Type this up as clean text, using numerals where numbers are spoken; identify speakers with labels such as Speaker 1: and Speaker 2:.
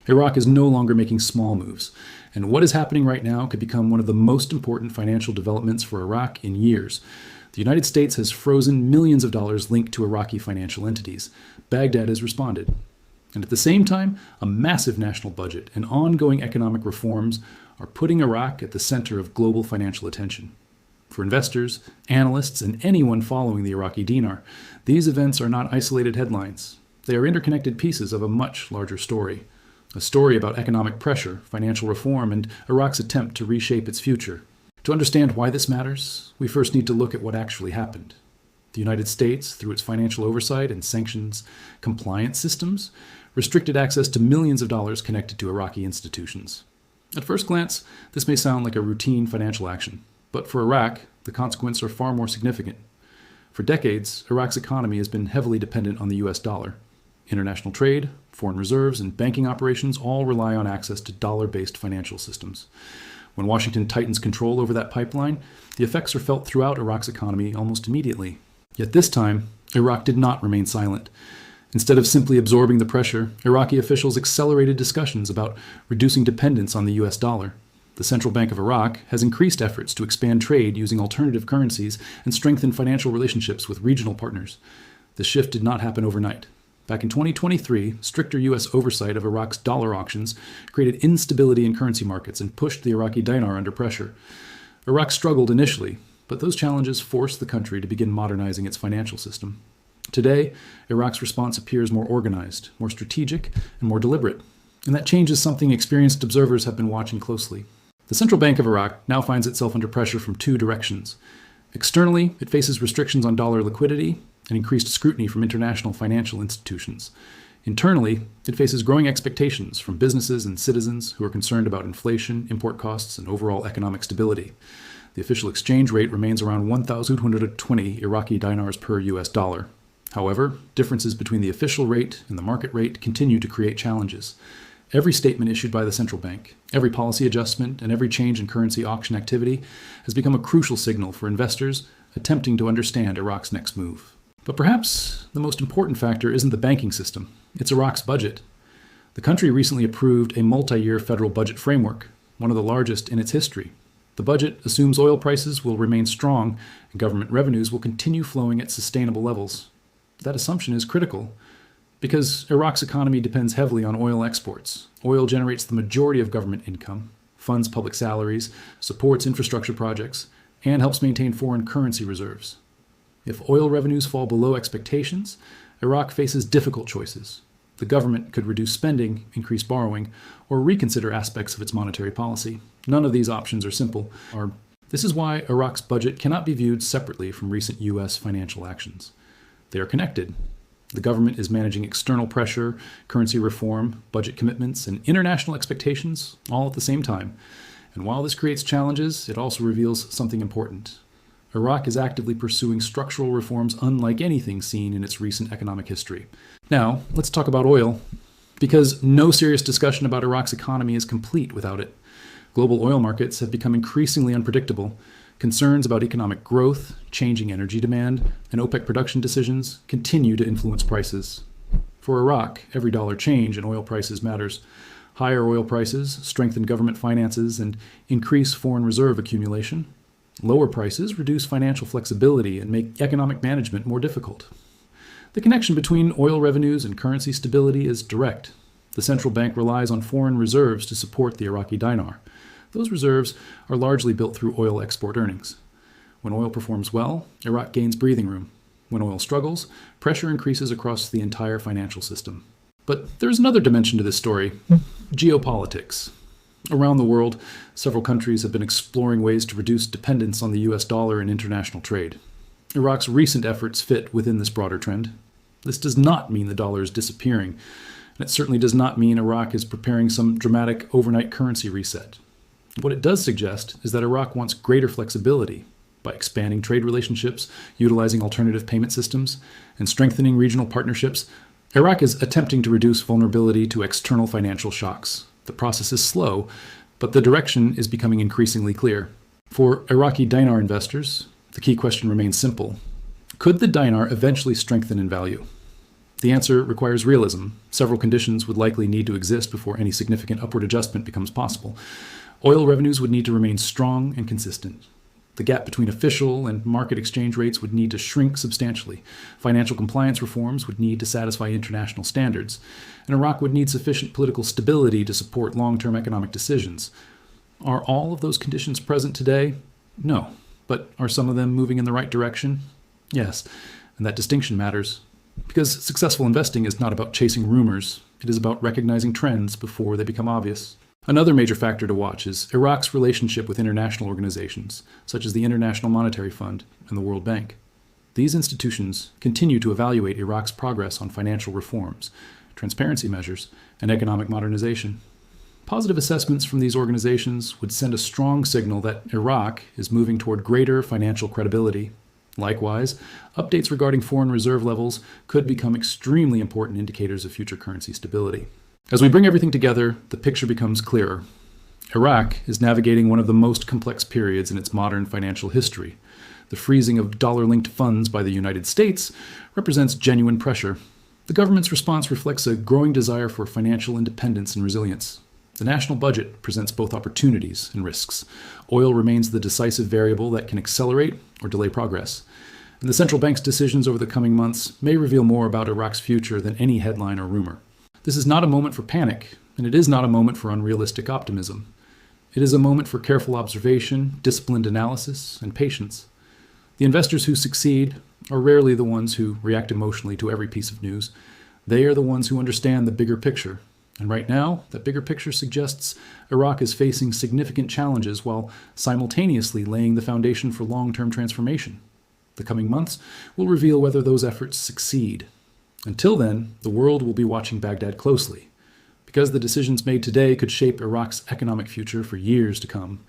Speaker 1: Iraq is no longer making small moves, and what is happening right now could become one of the most important financial developments for Iraq in years. The United States has frozen millions of dollars linked to Iraqi financial entities. Baghdad has responded. And at the same time, a massive national budget and ongoing economic reforms are putting Iraq at the center of global financial attention. For investors, analysts, and anyone following the Iraqi dinar, these events are not isolated headlines. They are interconnected pieces of a much larger story. A story about economic pressure, financial reform, and Iraq's attempt to reshape its future. To understand why this matters, we first need to look at what actually happened. The United States, through its financial oversight and sanctions compliance systems, restricted access to millions of dollars connected to Iraqi institutions. At first glance, this may sound like a routine financial action, but for Iraq, the consequences are far more significant. For decades, Iraq's economy has been heavily dependent on the US dollar. International trade, foreign reserves, and banking operations all rely on access to dollar-based financial systems. When Washington tightens control over that pipeline, the effects are felt throughout Iraq's economy almost immediately. Yet this time, Iraq did not remain silent. Instead of simply absorbing the pressure, Iraqi officials accelerated discussions about reducing dependence on the US dollar. The Central Bank of Iraq has increased efforts to expand trade using alternative currencies and strengthen financial relationships with regional partners. This shift did not happen overnight. Back in 2023, stricter U.S. oversight of Iraq's dollar auctions created instability in currency markets and pushed the Iraqi dinar under pressure. Iraq struggled initially, but those challenges forced the country to begin modernizing its financial system. Today, Iraq's response appears more organized, more strategic, and more deliberate. And that change is something experienced observers have been watching closely. The Central Bank of Iraq now finds itself under pressure from two directions. Externally, it faces restrictions on dollar liquidity and increased scrutiny from international financial institutions. Internally, it faces growing expectations from businesses and citizens who are concerned about inflation, import costs, and overall economic stability. The official exchange rate remains around 1,220 Iraqi dinars per US dollar. However, differences between the official rate and the market rate continue to create challenges. Every statement issued by the central bank, every policy adjustment, and every change in currency auction activity has become a crucial signal for investors attempting to understand Iraq's next move. But perhaps the most important factor isn't the banking system, it's Iraq's budget. The country recently approved a multi-year federal budget framework, one of the largest in its history. The budget assumes oil prices will remain strong and government revenues will continue flowing at sustainable levels. That assumption is critical because Iraq's economy depends heavily on oil exports. Oil generates the majority of government income, funds public salaries, supports infrastructure projects, and helps maintain foreign currency reserves. If oil revenues fall below expectations, Iraq faces difficult choices. The government could reduce spending, increase borrowing, or reconsider aspects of its monetary policy. None of these options are simple. This is why Iraq's budget cannot be viewed separately from recent U.S. financial actions. They are connected. The government is managing external pressure, currency reform, budget commitments, and international expectations all at the same time. And while this creates challenges, it also reveals something important. Iraq is actively pursuing structural reforms unlike anything seen in its recent economic history. Now, let's talk about oil, because no serious discussion about Iraq's economy is complete without it. Global oil markets have become increasingly unpredictable. Concerns about economic growth, changing energy demand, and OPEC production decisions continue to influence prices. For Iraq, every dollar change in oil prices matters. Higher oil prices strengthen government finances and increase foreign reserve accumulation. Lower prices reduce financial flexibility and make economic management more difficult. The connection between oil revenues and currency stability is direct. The central bank relies on foreign reserves to support the Iraqi dinar. Those reserves are largely built through oil export earnings. When oil performs well, Iraq gains breathing room. When oil struggles, pressure increases across the entire financial system. But there's another dimension to this story: geopolitics. Around the world, several countries have been exploring ways to reduce dependence on the US dollar in international trade. Iraq's recent efforts fit within this broader trend. This does not mean the dollar is disappearing, and it certainly does not mean Iraq is preparing some dramatic overnight currency reset. What it does suggest is that Iraq wants greater flexibility by expanding trade relationships, utilizing alternative payment systems, and strengthening regional partnerships. Iraq is attempting to reduce vulnerability to external financial shocks. The process is slow, but the direction is becoming increasingly clear. For Iraqi dinar investors, the key question remains simple. Could the dinar eventually strengthen in value? The answer requires realism. Several conditions would likely need to exist before any significant upward adjustment becomes possible. Oil revenues would need to remain strong and consistent. The gap between official and market exchange rates would need to shrink substantially. Financial compliance reforms would need to satisfy international standards. And Iraq would need sufficient political stability to support long-term economic decisions. Are all of those conditions present today? No. But are some of them moving in the right direction? Yes. And that distinction matters. Because successful investing is not about chasing rumors. It is about recognizing trends before they become obvious. Another major factor to watch is Iraq's relationship with international organizations, such as the International Monetary Fund and the World Bank. These institutions continue to evaluate Iraq's progress on financial reforms, transparency measures, and economic modernization. Positive assessments from these organizations would send a strong signal that Iraq is moving toward greater financial credibility. Likewise, updates regarding foreign reserve levels could become extremely important indicators of future currency stability. As we bring everything together, the picture becomes clearer. Iraq is navigating one of the most complex periods in its modern financial history. The freezing of dollar-linked funds by the United States represents genuine pressure. The government's response reflects a growing desire for financial independence and resilience. The national budget presents both opportunities and risks. Oil remains the decisive variable that can accelerate or delay progress. And the central bank's decisions over the coming months may reveal more about Iraq's future than any headline or rumor. This is not a moment for panic, and it is not a moment for unrealistic optimism. It is a moment for careful observation, disciplined analysis, and patience. The investors who succeed are rarely the ones who react emotionally to every piece of news. They are the ones who understand the bigger picture. And right now, that bigger picture suggests Iraq is facing significant challenges while simultaneously laying the foundation for long-term transformation. The coming months will reveal whether those efforts succeed. Until then, the world will be watching Baghdad closely, because the decisions made today could shape Iraq's economic future for years to come.